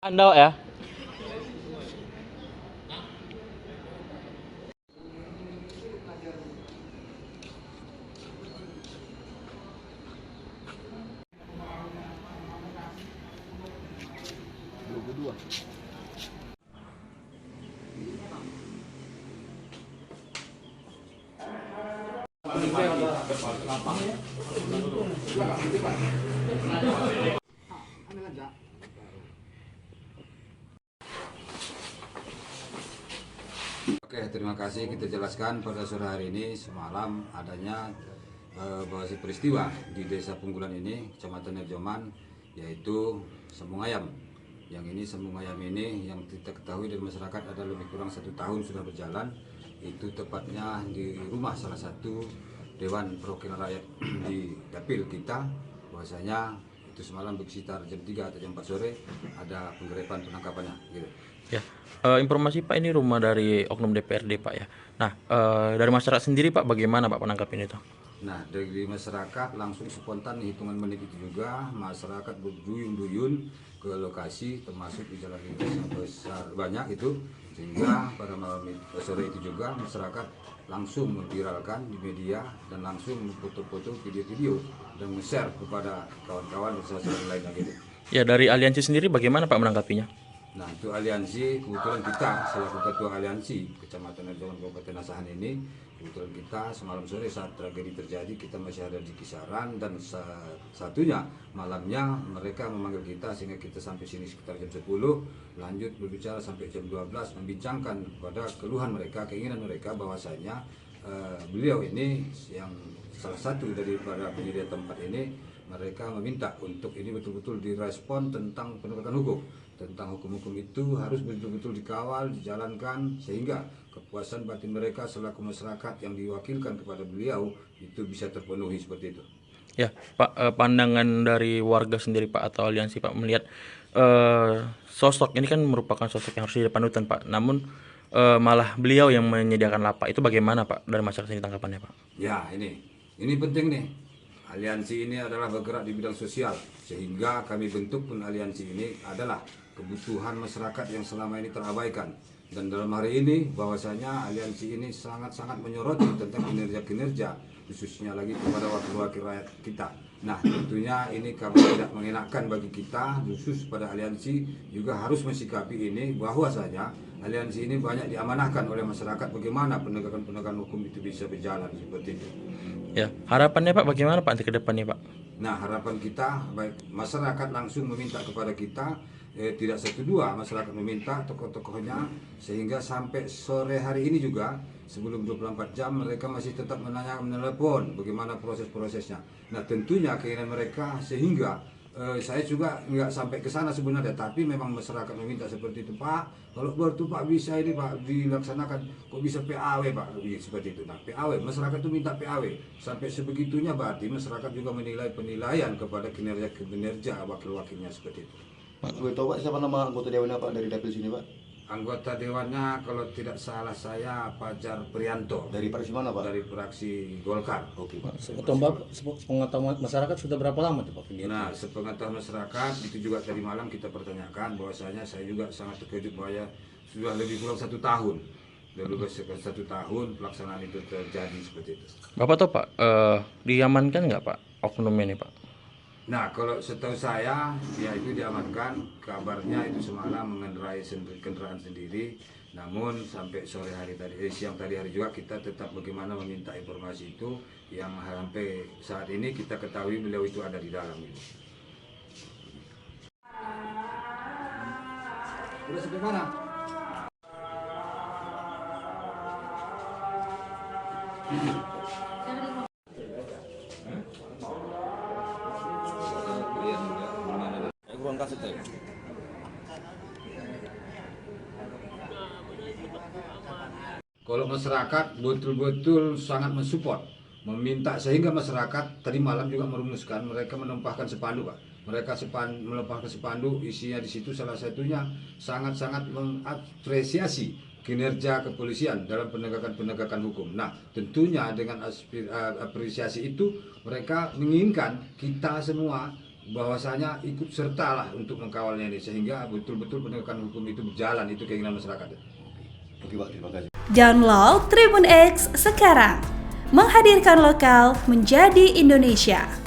Anda ya. Oke, terima kasih. Kita jelaskan pada sore hari ini semalam adanya bahwa peristiwa di Desa Punggulan ini, Kecamatan Nerjoman, yaitu sembung ayam. Yang ini sembung ayam ini yang kita ketahui dari masyarakat ada lebih kurang 1 tahun sudah berjalan. Itu tepatnya di rumah salah satu Dewan Perwakilan Rakyat di Dapil kita, bahwasanya itu semalam sekitar jam 3 atau jam 4 sore ada penggrebekan penangkapannya gitu. Ya, informasi Pak, ini rumah dari oknum DPRD Pak ya. Nah, dari masyarakat sendiri Pak, bagaimana Pak penangkapan itu? Nah, dari masyarakat langsung spontan hitungan menit itu juga masyarakat berduyun-duyun ke lokasi, termasuk di jalan lintas yang besar banyak itu, sehingga pada malam sore itu juga masyarakat langsung memviralkan di media dan langsung foto-foto, video-video dan share kepada kawan-kawan dan saudara lainnya gitu. Ya, dari aliansi sendiri bagaimana Pak menangkapinya? Nah, itu aliansi, kebetulan kita selaku ketua aliansi Kecamatan Nerjoman Kabupaten Asahan ini, kebetulan kita semalam sore saat tragedi terjadi kita masih ada di kisaran, dan satunya malamnya mereka memanggil kita sehingga kita sampai sini sekitar jam 10, lanjut berbicara sampai jam 12 membincangkan pada keluhan mereka, keinginan mereka bahwasanya beliau ini yang salah satu daripada penyedia tempat ini, mereka meminta untuk ini betul-betul direspon tentang penegakan hukum. Tentang hukum-hukum itu harus betul-betul dikawal, dijalankan, sehingga kepuasan batin mereka selaku masyarakat yang diwakilkan kepada beliau itu bisa terpenuhi seperti itu. Ya, Pak, pandangan dari warga sendiri Pak atau aliansi Pak melihat sosok ini kan merupakan sosok yang harus jadi panutan Pak. Namun malah beliau yang menyediakan lapak. Itu bagaimana Pak dari masyarakat sendiri tanggapannya Pak? Ya, ini penting nih. Aliansi ini adalah bergerak di bidang sosial, sehingga kami bentuk pun aliansi ini adalah kebutuhan masyarakat yang selama ini terabaikan. Dan dalam hari ini bahwasanya aliansi ini sangat-sangat menyoroti tentang kinerja-kinerja, khususnya lagi kepada wakil-wakil rakyat kita. Nah, tentunya ini kami tidak mengenakan bagi kita, khusus pada aliansi juga harus mensikapi ini bahwasanya aliansi ini banyak diamanahkan oleh masyarakat, bagaimana penegakan hukum itu bisa berjalan seperti itu. Ya, harapannya Pak bagaimana Pak nanti ke depannya Pak? Nah, harapan kita baik masyarakat langsung meminta kepada kita, tidak satu dua masyarakat meminta tokoh-tokohnya, sehingga sampai sore hari ini juga sebelum 24 jam mereka masih tetap menelepon bagaimana proses-prosesnya. Nah, tentunya keinginan mereka, sehingga saya juga nggak sampai ke sana sebenarnya, tapi memang masyarakat meminta seperti itu, Pak. Kalau bertu Pak bisa ini Pak dilaksanakan, kok bisa PAW Pak, seperti itu. Nah, PAW masyarakat itu minta PAW sampai sebegitunya, berarti masyarakat juga menilai penilaian kepada kinerja wakil-wakilnya seperti itu. Pak, gue tahu Pak, siapa nama anggota dewannya Pak dari dapil sini Pak? Anggota dewannya kalau tidak salah saya Fajar Prianto Dari fraksi mana Pak? dari fraksi Golkar. Oke Pak. Sepengetahuan masyarakat sudah berapa lama tuh Pak kegiatan? Nah, sepengetahuan masyarakat itu juga tadi malam kita pertanyakan, bahwasanya saya juga sangat terkejut bahwa sudah lebih kurang 1 tahun, lebih kurang 1 tahun pelaksanaan itu terjadi seperti itu. Bapak tahu Pak, diamankan nggak Pak oknumnya ini Pak? Nah, kalau setahu saya, ya itu diamankan. Kabarnya itu semalam mengendarai kendaraan sendiri. Namun sampai sore hari tadi, siang tadi hari juga kita tetap bagaimana meminta informasi itu, yang sampai saat ini kita ketahui beliau itu ada di dalam. Gitu. Udah sampai mana? Kalau masyarakat betul-betul sangat mensupport, meminta, sehingga masyarakat tadi malam juga merumuskan, mereka menumpahkan spanduk Pak. Mereka menumpahkan spanduk, isinya di situ salah satunya sangat-sangat mengapresiasi kinerja kepolisian dalam penegakan hukum. Nah, tentunya dengan apresiasi itu mereka menginginkan kita semua bahwasanya ikut sertalah untuk mengkawalnya ini sehingga betul-betul penegakan hukum itu berjalan, itu keinginan masyarakat. Oke Pak, terima kasih. Download Tribun X sekarang. Menghadirkan lokal menjadi Indonesia.